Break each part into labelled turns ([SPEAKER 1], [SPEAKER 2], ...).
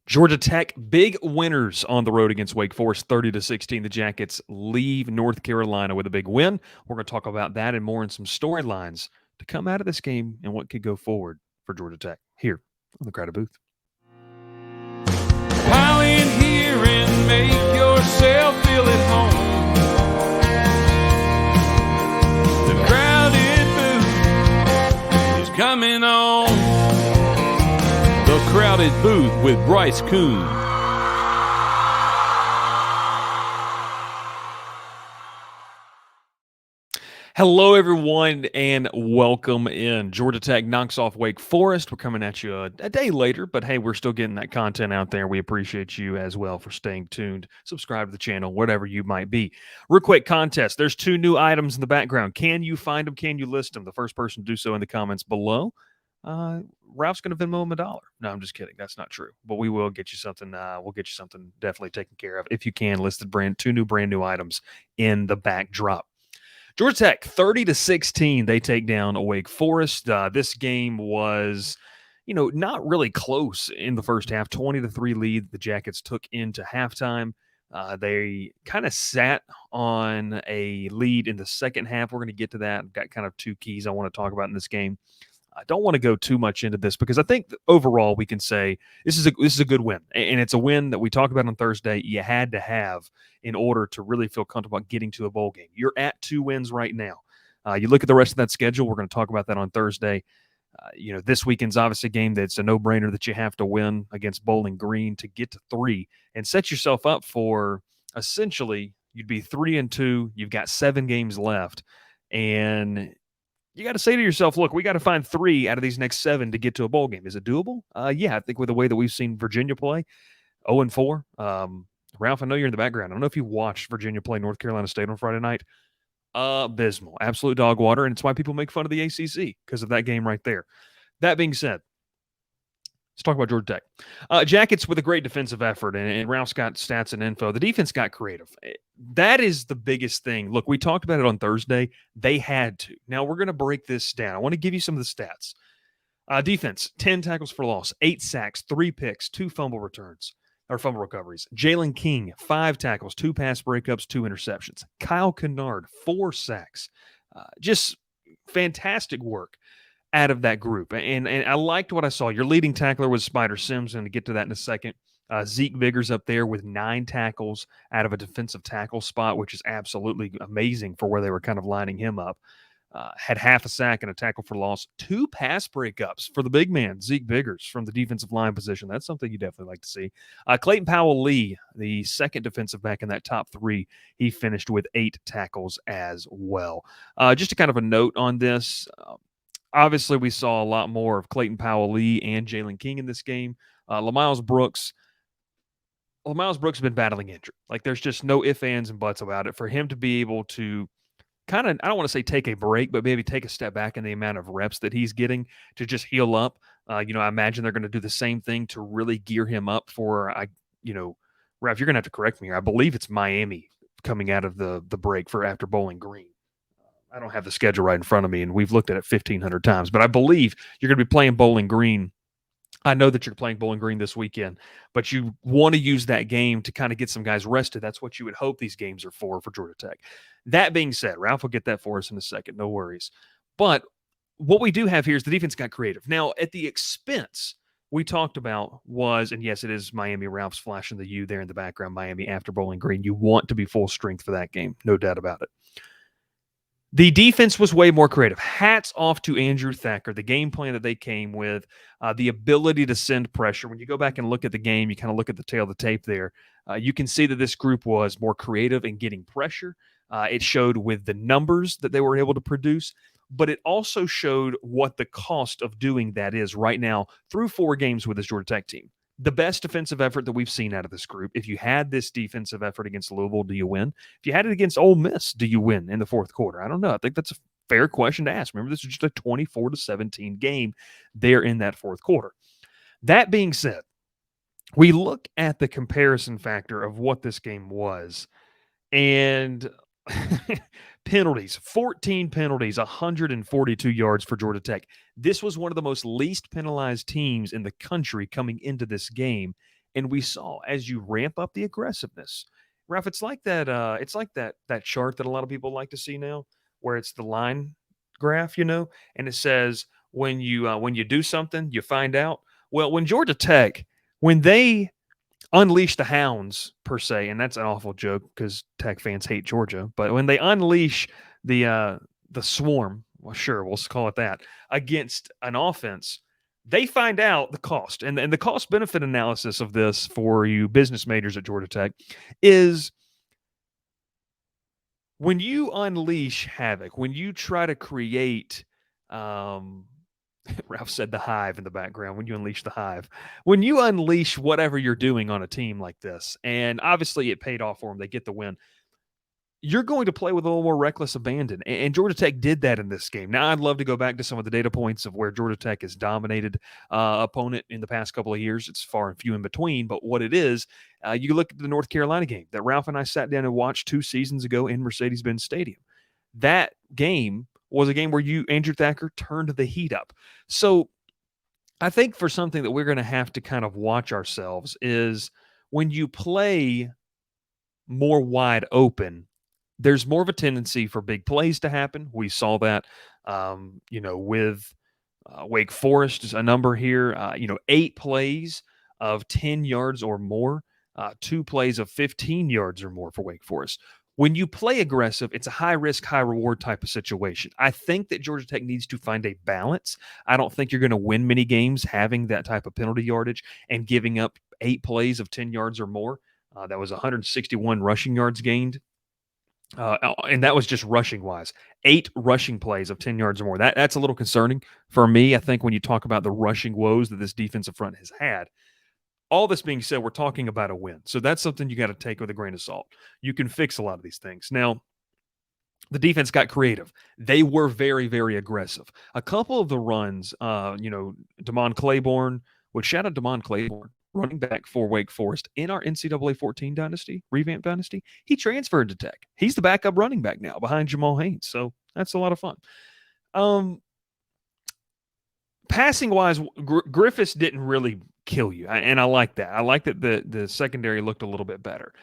[SPEAKER 1] Georgia Tech, big winners on the road against Wake Forest, 30-16. The Jackets leave North Carolina with a big win. We're going to talk about that and more and some storylines to come out of this game and what could go forward for Georgia Tech here on the Crowded Booth.
[SPEAKER 2] Pile in here and make yourself feel at home. The Crowded Booth is coming on. The Crowded Booth with Bryce Koon.
[SPEAKER 1] Hello, everyone, and welcome in. Georgia Tech knocks off Wake Forest. We're coming at you a day later, but hey, we're still getting that content out there. We appreciate you as well for staying tuned. Subscribe to the channel, whatever you might be. Real quick contest. There's 2 new items in the background. Can you find them? Can you list them? The first person to do so in the comments below. Ralph's going to Venmo him $1. No, I'm just kidding. That's not true. But we will get you something. We'll get you something definitely taken care of if you can. Listed 2 brand new items in the backdrop. Georgia Tech 30-16. They take down Wake Forest. This game was, not really close in the first half. 20-3 lead the Jackets took into halftime. They kind of sat on a lead in the second half. We're going to get to that. I've got kind of 2 keys I want to talk about in this game. I don't want to go too much into this because I think overall we can say this is a good win, and it's a win that we talked about on Thursday. You had to have in order to really feel comfortable about getting to a bowl game. You're at 2 wins right now. You look at the rest of that schedule. We're going to talk about that on Thursday. This weekend's obviously a game that's a no-brainer that you have to win against Bowling Green to get to 3 and set yourself up for essentially you'd be 3-2. You've got 7 games left, and you got to say to yourself, look, we got to find 3 out of these next 7 to get to a bowl game. Is it doable? Yeah, I think with the way that we've seen Virginia play, 0-4. Ralph, I know you're in the background. I don't know if you watched Virginia play North Carolina State on Friday night. Abysmal. Absolute dog water, and it's why people make fun of the ACC because of that game right there. That being said, let's talk about Georgia Tech. Jackets with a great defensive effort, and Ralph's got stats and info. The defense got creative. That is the biggest thing. Look, we talked about it on Thursday. They had to. Now, we're going to break this down. I want to give you some of the stats. Defense, 10 tackles for loss, 8 sacks, 3 picks, 2 fumble recoveries. Jalen King, 5 tackles, 2 pass breakups, 2 interceptions. Kyle Kennard, 4 sacks. Just fantastic work out of that group. And I liked what I saw. Your leading tackler was Spider Sims, and to get to that in a second. Zeke Biggers up there with 9 tackles out of a defensive tackle spot, which is absolutely amazing for where they were kind of lining him up. Had half a sack and a tackle for loss. 2 pass breakups for the big man, Zeke Biggers, from the defensive line position. That's something you definitely like to see. Clayton Powell-Lee, the second defensive back in that top 3, he finished with 8 tackles as well. Just a kind of a note on this, obviously, we saw a lot more of Clayton Powell-Lee and Jalen King in this game. Lamiles Brooks has been battling injury. Like, there's just no ifs, ands, and buts about it. For him to be able to kind of, I don't want to say take a break, but maybe take a step back in the amount of reps that he's getting to just heal up. I imagine they're going to do the same thing to really gear him up for, Ralph, you're going to have to correct me here. I believe it's Miami coming out of the break for after Bowling Green. I don't have the schedule right in front of me, and we've looked at it 1,500 times, but I believe you're going to be playing Bowling Green. I know that you're playing Bowling Green this weekend, but you want to use that game to kind of get some guys rested. That's what you would hope these games are for Georgia Tech. That being said, Ralph will get that for us in a second. No worries. But what we do have here is the defense got creative. Now, at the expense we talked about was, and yes, it is Miami. Ralph's flashing the U there in the background, Miami after Bowling Green. You want to be full strength for that game. No doubt about it. The defense was way more creative. Hats off to Andrew Thacker, the game plan that they came with, the ability to send pressure. When you go back and look at the game, you kind of look at the tail of the tape there, you can see that this group was more creative in getting pressure. It showed with the numbers that they were able to produce, but it also showed what the cost of doing that is right now through 4 games with this Georgia Tech team. The best defensive effort that we've seen out of this group. If you had this defensive effort against Louisville, do you win? If you had it against Ole Miss, do you win in the fourth quarter? I don't know. I think that's a fair question to ask. Remember, this is just a 24-17 game there in that fourth quarter. That being said, we look at the comparison factor of what this game was, and penalties, 14 penalties, 142 yards for Georgia Tech. This was one of the most least penalized teams in the country coming into this game, And we saw as you ramp up the aggressiveness, Ralph, it's like that. It's like that chart that a lot of people like to see now, where it's the line graph, and it says when you do something, you find out. Well, when Georgia Tech, when they unleash the hounds per se, and that's an awful joke because Tech fans hate Georgia, but when they unleash the swarm, well, sure, we'll call it that, against an offense, they find out the cost. And the cost benefit analysis of this for you business majors at Georgia Tech is when you unleash havoc, when you try to create um Ralph said the hive in the background. When you unleash the hive, when you unleash whatever you're doing on a team like this, and obviously it paid off for them, they get the win. You're going to play with a little more reckless abandon, and Georgia Tech did that in this game. Now, I'd love to go back to some of the data points of where Georgia Tech has dominated opponent in the past couple of years. It's far and few in between, but what it is, you look at the North Carolina game that Ralph and I sat down and watched 2 seasons ago in Mercedes-Benz Stadium. That game was a game where Andrew Thacker, turned the heat up. So I think for something that we're going to have to kind of watch ourselves is when you play more wide open, there's more of a tendency for big plays to happen. We saw that, with Wake Forest is a number here. 8 plays of 10 yards or more, 2 plays of 15 yards or more for Wake Forest. When you play aggressive, it's a high risk, high reward type of situation. I think that Georgia Tech needs to find a balance. I don't think you're going to win many games having that type of penalty yardage and giving up 8 plays of 10 yards or more. That was 161 rushing yards gained, and that was just rushing wise. 8 rushing plays of 10 yards or more. That's a little concerning for me. I think when you talk about the rushing woes that this defensive front has had, all this being said, we're talking about a win. So that's something you got to take with a grain of salt. You can fix a lot of these things. Now, the defense got creative. They were very, very aggressive. A couple of the runs, Damon Claiborne, would shout out Damon Claiborne, running back for Wake Forest in our NCAA 14 dynasty, revamp dynasty. He transferred to Tech. He's the backup running back now behind Jamal Haynes. So that's a lot of fun. Passing wise, Griffiths didn't really kill you, and I like that. I like that the secondary looked a little bit better.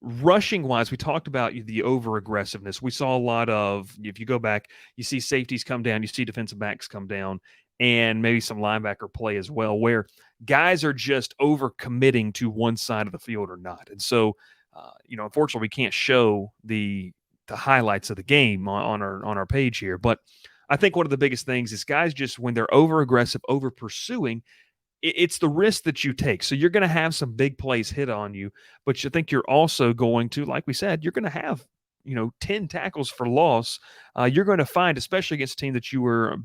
[SPEAKER 1] Rushing wise, we talked about the over aggressiveness. We saw a lot of, if you go back, you see safeties come down, you see defensive backs come down, and maybe some linebacker play as well, where guys are just over committing to one side of the field or not. And so, unfortunately, we can't show the highlights of the game on our page here. But I think one of the biggest things is guys just when they're over aggressive, over pursuing, it's the risk that you take. So you're going to have some big plays hit on you, but you think you're also going to, like we said, you're going to have 10 tackles for loss. You're going to find, especially against a team that you were,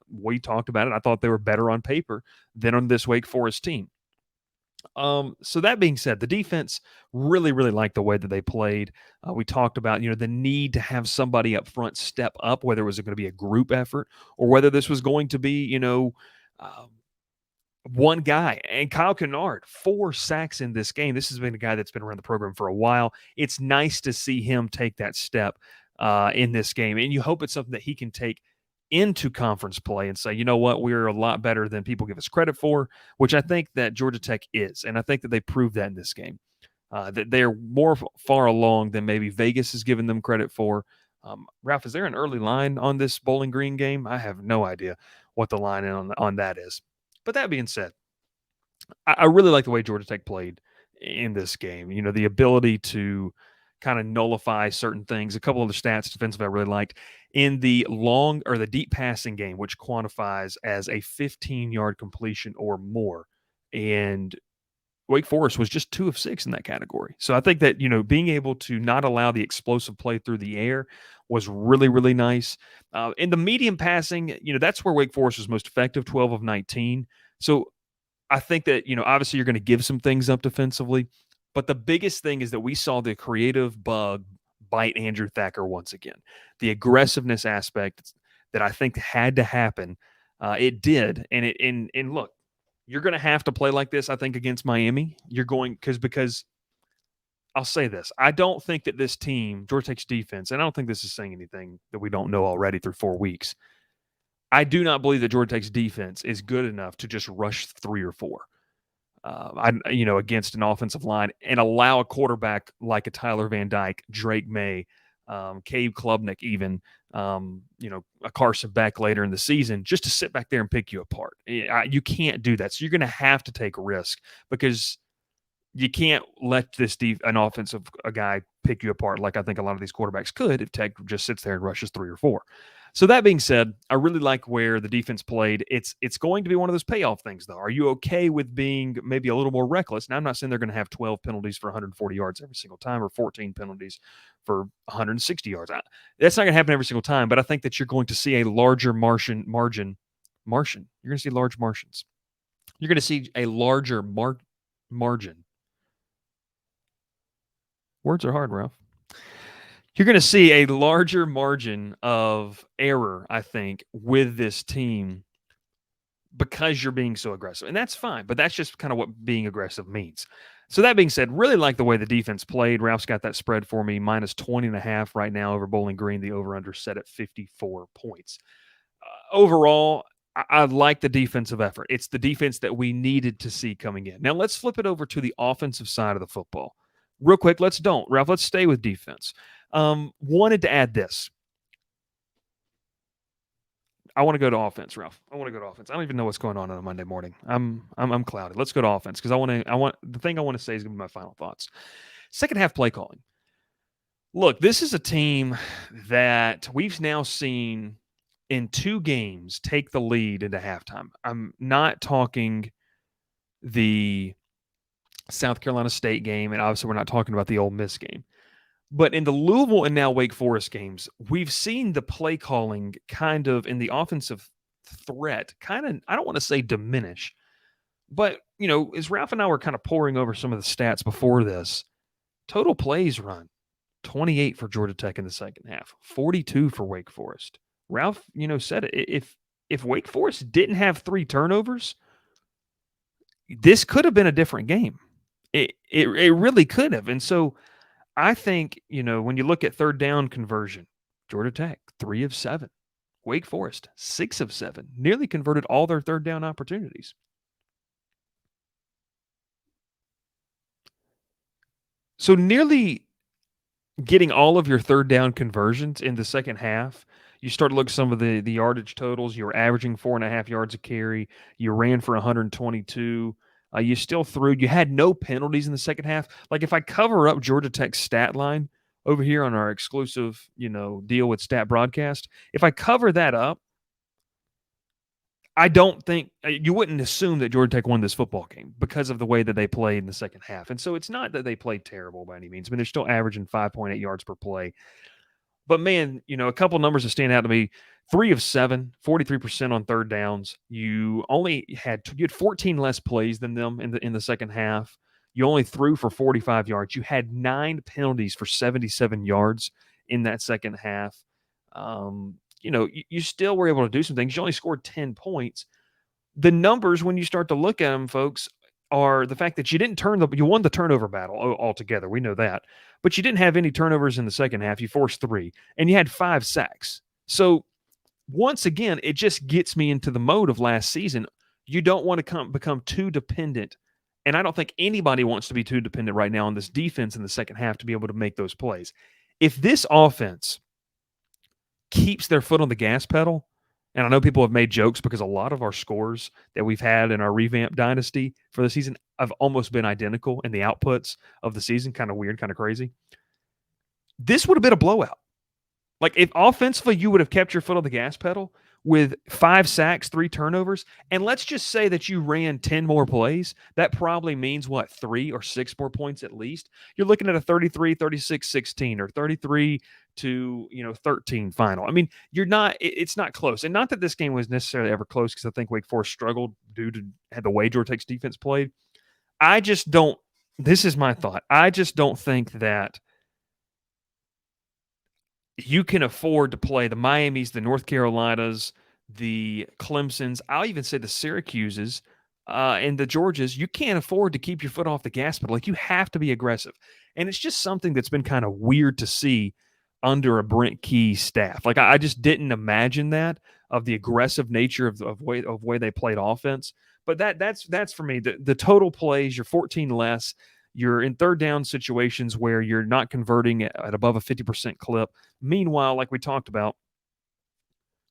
[SPEAKER 1] we talked about it. I thought they were better on paper than on this Wake Forest team. So that being said, the defense really, really liked the way that they played. We talked about, the need to have somebody up front step up, whether it was going to be a group effort or whether this was going to be, one guy. And Kyle Kennard, 4 sacks in this game. This has been a guy that's been around the program for a while. It's nice to see him take that step in this game. And you hope it's something that he can take into conference play and say, you know what, we're a lot better than people give us credit for, which I think that Georgia Tech is. And I think that they proved that in this game, that they're more far along than maybe Vegas has given them credit for. Ralph, is there an early line on this Bowling Green game? I have no idea what the line on that is. But that being said, I really like the way Georgia Tech played in this game. The ability to kind of nullify certain things. A couple of the stats defensive I really liked in the long or the deep passing game, which quantifies as a 15-yard completion or more. And Wake Forest was just 2 of 6 in that category. So I think that, being able to not allow the explosive play through the air was really, really nice. In the medium passing, that's where Wake Forest was most effective, 12 of 19. So I think that, obviously you're going to give some things up defensively, but the biggest thing is that we saw the creative bug bite Andrew Thacker once again. The aggressiveness aspect that I think had to happen, it did. And look, you're going to have to play like this, I think, against Miami. You're going because I'll say this. I don't think that this team, Georgia Tech's defense, and I don't think this is saying anything that we don't know already through 4 weeks. I do not believe that Georgia Tech's defense is good enough to just rush 3 or 4. against an offensive line and allow a quarterback like a Tyler Van Dyke, Drake May, Cade Klubnik, even a Carson Beck later in the season, just to sit back there and pick you apart. You can't do that. So you're going to have to take a risk because you can't let an offensive a guy pick you apart like I think a lot of these quarterbacks could if Tech just sits there and rushes 3 or 4. So that being said, I really like where the defense played. It's going to be one of those payoff things, though. Are you okay with being maybe a little more reckless? Now, I'm not saying they're going to have 12 penalties for 140 yards every single time or 14 penalties for 160 yards. That's not going to happen every single time, but I think that you're going to see a larger margin. You're going to see large margins. You're going to see a larger margin. Words are hard, Ralph. You're going to see a larger margin of error, I think, with this team because you're being so aggressive. And that's fine, but that's just kind of what being aggressive means. So that being said, really like the way the defense played. Ralph's got that spread for me, minus 20.5 right now over Bowling Green. The over-under set at 54 points. Overall, I like the defensive effort. It's the defense that we needed to see coming in. Now let's flip it over to the offensive side of the football. Real quick, Ralph, let's stay with defense. Wanted to add this. I want to go to offense, Ralph. I want to go to offense. I don't even know what's going on a Monday morning. I'm clouded. Let's go to offense because the thing I want to say is going to be my final thoughts. Second half play calling. Look, this is a team that we've now seen in 2 games take the lead into halftime. I'm not talking the South Carolina State game, and obviously we're not talking about the Ole Miss game. But in the Louisville and now Wake Forest games, we've seen the play calling kind of in the offensive threat kind of, I don't want to say diminish, but, as Ralph and I were kind of poring over some of the stats before this, total plays run, 28 for Georgia Tech in the second half, 42 for Wake Forest. Ralph, said it. If Wake Forest didn't have 3 turnovers, this could have been a different game. It really could have. And so I think, when you look at third down conversion, Georgia Tech, 3 of 7. Wake Forest, 6 of 7. Nearly converted all their third down opportunities. So nearly getting all of your third down conversions in the second half. You start to look at some of the yardage totals. You were averaging 4.5 yards a carry. You ran for 122. You still threw. You had no penalties in the second half. Like if I cover up Georgia Tech's stat line over here on our exclusive, deal with Stat Broadcast, if I cover that up, I don't think you wouldn't assume that Georgia Tech won this football game because of the way that they played in the second half. And so it's not that they played terrible by any means. I mean, they're still averaging 5.8 yards per play. But man, a couple numbers that stand out to me: 3 of 7, 43% on third downs. You had 14 less plays than them in the second half. You only threw for 45 yards. You had 9 penalties for 77 yards in that second half. You still were able to do some things. You only scored 10 points. The numbers, when you start to look at them, folks, are the fact that you won the turnover battle altogether. We know that. But you didn't have any turnovers in the second half. You forced 3, and you had 5 sacks. So once again, it just gets me into the mode of last season. You don't want to become too dependent. And I don't think anybody wants to be too dependent right now on this defense in the second half to be able to make those plays. If this offense keeps their foot on the gas pedal, and I know people have made jokes because a lot of our scores that we've had in our revamp dynasty for the season have almost been identical in the outputs of the season. Kind of weird, kind of crazy. This would have been a blowout. Like if offensively you would have kept your foot on the gas pedal with 5 sacks, 3 turnovers, and let's just say that you ran 10 more plays, that probably means 3 or 6 more points at least. You're looking at a 33-36-16 or 33-13 final. I mean, it's not close. And not that this game was necessarily ever close because I think Wake Forest struggled due to the way Georgia Tech's defense played. This is my thought. I just don't think that you can afford to play the Miamis, the North Carolinas, the Clemsons. I'll even say the Syracuses and the Georgias. You can't afford to keep your foot off the gas pedal. Like you have to be aggressive. And it's just something that's been kind of weird to see under a Brent Key staff. Like I just didn't imagine that of the aggressive nature of way they played offense. But that's for me. The total plays, you're 14 less. You're in third down situations where you're not converting at above a 50% clip. Meanwhile, like we talked about,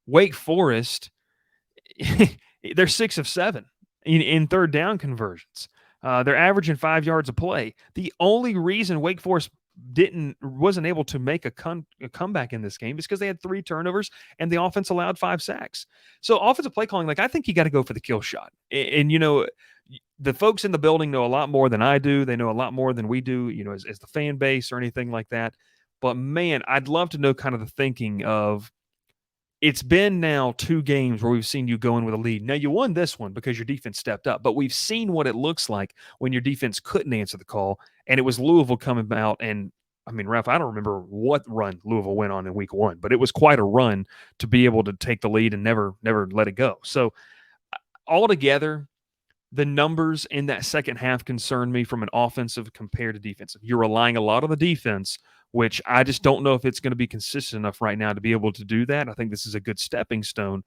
[SPEAKER 1] Wake Forest, they're 6 of 7 in third down conversions. They're averaging 5 yards a play. The only reason Wake Forest wasn't able to make a comeback in this game is because they had 3 turnovers and the offense allowed 5 sacks. So offensive play calling, like I think you got to go for the kill shot. And the folks in the building know a lot more than I do. They know a lot more than we do, as the fan base or anything like that. But man, I'd love to know kind of the thinking of, it's been now 2 games where we've seen you go in with a lead. Now, you won this one because your defense stepped up, but we've seen what it looks like when your defense couldn't answer the call, and it was Louisville coming out. And I mean, Ralph, I don't remember what run Louisville went on in week 1, but it was quite a run to be able to take the lead and never let it go. So altogether, the numbers in that second half concern me from an offensive compared to defensive. You're relying a lot on the defense, which I just don't know if it's going to be consistent enough right now to be able to do that. I think this is a good stepping stone,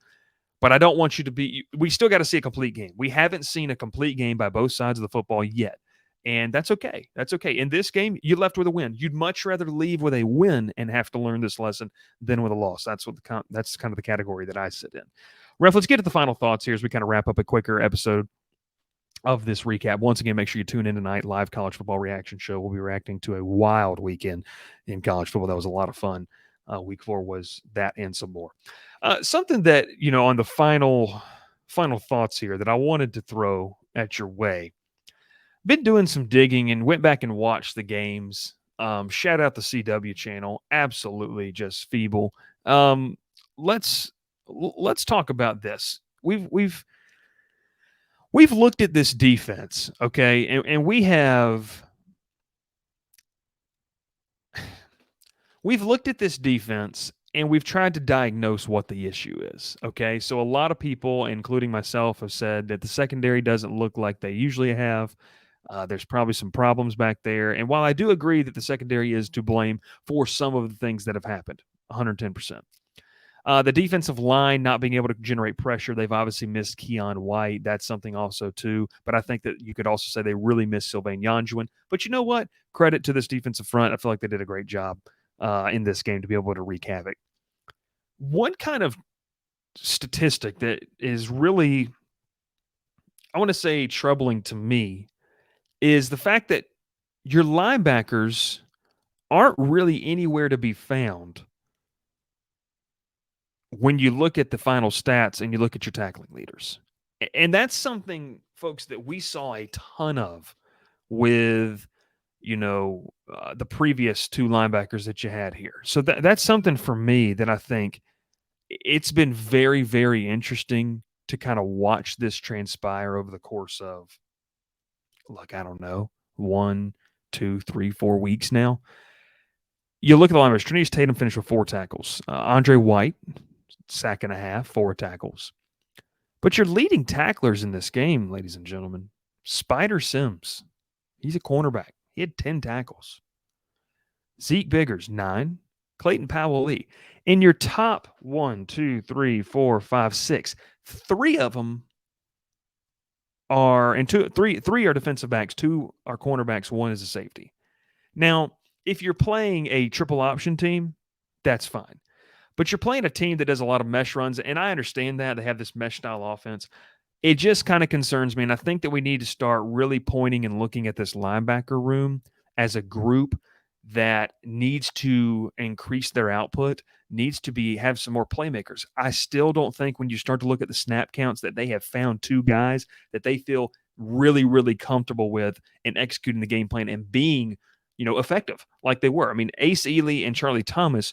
[SPEAKER 1] but I don't want you to be – we still got to see a complete game. We haven't seen a complete game by both sides of the football yet, and that's okay. That's okay. In this game, you left with a win. You'd much rather leave with a win and have to learn this lesson than with a loss. That's kind of the category that I sit in. Ref, let's get to the final thoughts here as we kind of wrap up a quicker episode of this recap. Once again, make sure you tune in tonight. Live college football reaction show. We'll be reacting to a wild weekend in college football. That was a lot of fun. Week 4 was that and some more. Something that, on the final thoughts here that I wanted to throw at your way. Been doing some digging and went back and watched the games. Shout out the CW channel. Absolutely just feeble. Let's talk about this. We've looked at this defense, okay, and we've looked at this defense and we've tried to diagnose what the issue is, okay? So a lot of people, including myself, have said that the secondary doesn't look like they usually have. There's probably some problems back there. And while I do agree that the secondary is to blame for some of the things that have happened, 110%. The defensive line not being able to generate pressure. They've obviously missed Keon White. That's something also too. But I think that you could also say they really missed Sylvain Yanjuan. But you know what? Credit to this defensive front. I feel like they did a great job in this game to be able to wreak havoc. One kind of statistic that is really, I want to say, troubling to me is the fact that your linebackers aren't really anywhere to be found when you look at the final stats and you look at your tackling leaders. And that's something, folks, that we saw a ton of with, the previous 2 linebackers that you had here. So that's something for me that I think it's been very, very interesting to kind of watch this transpire over the course of, look, I don't know, 1, 2, 3, 4 weeks now. You look at the linebackers. Trinius Tatum finished with 4 tackles. Andre White, sack and a half, 4 tackles. But your leading tacklers in this game, ladies and gentlemen, Spider Sims, he's a cornerback. He had 10 tackles. Zeke Biggers, 9. Clayton Powell-Lee. In your top 1, 2, 3, 4, 5, 6, 3 of them are, and three are defensive backs, 2 are cornerbacks, 1 is a safety. Now, if you're playing a triple option team, that's fine. But you're playing a team that does a lot of mesh runs, and I understand that. They have this mesh style offense. It just kind of concerns me, and I think that we need to start really pointing and looking at this linebacker room as a group that needs to increase their output, needs to have some more playmakers. I still don't think when you start to look at the snap counts that they have found 2 guys that they feel really, really comfortable with in executing the game plan and being, effective like they were. I mean, Ace Ely and Charlie Thomas,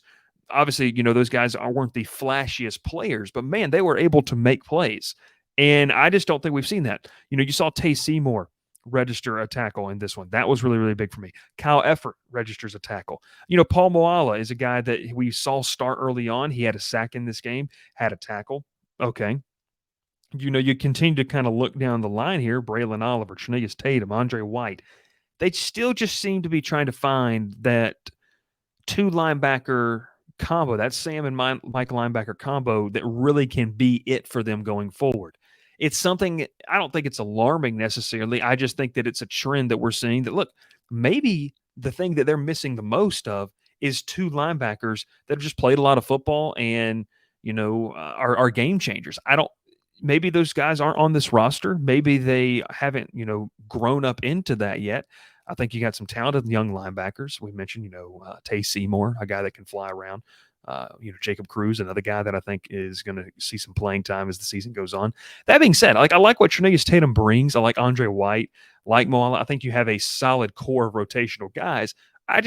[SPEAKER 1] obviously, those guys weren't the flashiest players, but man, they were able to make plays. And I just don't think we've seen that. You saw Tay Seymour register a tackle in this one. That was really, really big for me. Kyle Effort registers a tackle. Paul Moala is a guy that we saw start early on. He had a sack in this game, had a tackle. Okay. You continue to kind of look down the line here. Braylon Oliver, Trinius Tatum, Andre White. They still just seem to be trying to find that 2 linebacker combo, that Sam and Mike linebacker combo that really can be it for them going forward. it's something. I don't think it's alarming necessarily. I just think that it's a trend that we're seeing. That look, maybe the thing that they're missing the most of is two linebackers that have just played a lot of football and are game changers. I don't. Maybe those guys aren't on this roster. Maybe they haven't grown up into that yet. I think you got some talented young linebackers. We mentioned Tay Seymour, a guy that can fly around. Jacob Cruz, another guy that I think is going to see some playing time as the season goes on. That being said, I like what Trinaeus Tatum brings. I like Andre White, like Moala. I think you have a solid core of rotational guys. I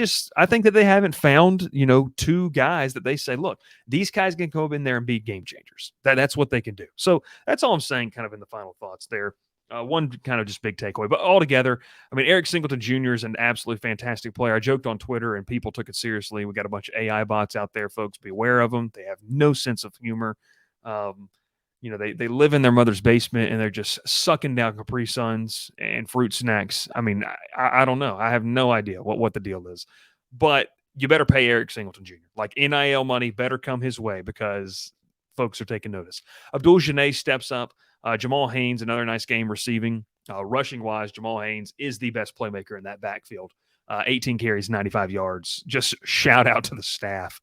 [SPEAKER 1] think that they haven't found, two guys that they say, look, these guys can go in there and be game changers. That's what they can do. So that's all I'm saying kind of in the final thoughts there. One kind of just big takeaway. But altogether, I mean, Eric Singleton Jr. is an absolutely fantastic player. I joked on Twitter and people took it seriously. We got a bunch of AI bots out there, folks. Be aware of them. They have no sense of humor. They live in their mother's basement and they're just sucking down Capri Suns and fruit snacks. I mean, I don't know. I have no idea what the deal is. But you better pay Eric Singleton Jr. Like NIL money better come his way because folks are taking notice. Abdul Janae steps up. Jamal Haynes, another nice game receiving. Rushing-wise, Jamal Haynes is the best playmaker in that backfield. 18 carries, 95 yards. Just shout out to the staff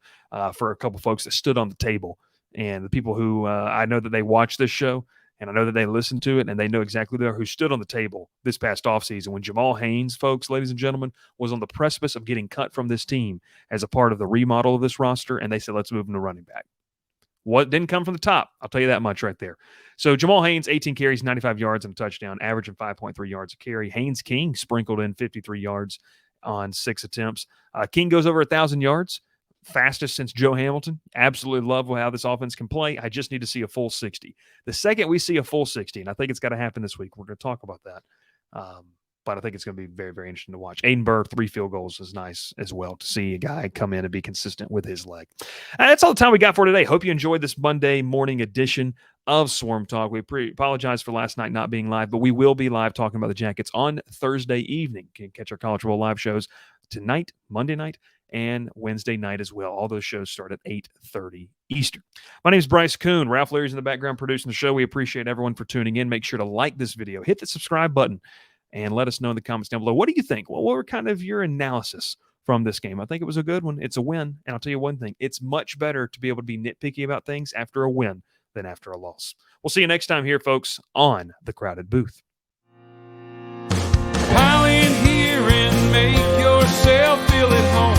[SPEAKER 1] for a couple folks that stood on the table. And the people who I know that they watch this show, and I know that they listen to it, and they know exactly who stood on the table this past offseason when Jamal Haynes, folks, ladies and gentlemen, was on the precipice of getting cut from this team as a part of the remodel of this roster, and they said, let's move him to running back. What didn't come from the top? I'll tell you that much right there. So Jamal Haynes, 18 carries, 95 yards and a touchdown, averaging 5.3 yards a carry. Haynes King sprinkled in 53 yards on 6 attempts. King goes over 1,000 yards, fastest since Joe Hamilton. Absolutely love how this offense can play. I just need to see a full 60. The second we see a full 60, and I think it's got to happen this week, we're going to talk about that. But I think it's going to be very, very interesting to watch. Aiden Burr, 3 field goals is nice as well to see a guy come in and be consistent with his leg. And that's all the time we got for today. Hope you enjoyed this Monday morning edition of Swarm Talk. We apologize for last night not being live, but we will be live talking about the Jackets on Thursday evening. You can catch our college football live shows tonight, Monday night, and Wednesday night as well. All those shows start at 8:30 Eastern. My name is Bryce Koon. Ralph Leary's in the background producing the show. We appreciate everyone for tuning in. Make sure to like this video, hit the subscribe button, and let us know in the comments down below. What do you think? Well, what were kind of your analysis from this game? I think it was a good one. It's a win. And I'll tell you one thing. It's much better to be able to be nitpicky about things after a win than after a loss. We'll see you next time here, folks, on The Crowded Booth.
[SPEAKER 2] Pile in here and make yourself feel at home.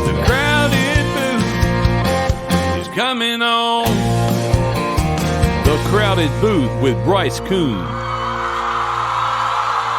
[SPEAKER 2] The Crowded Booth is coming on. The Crowded Booth with Bryce Koon.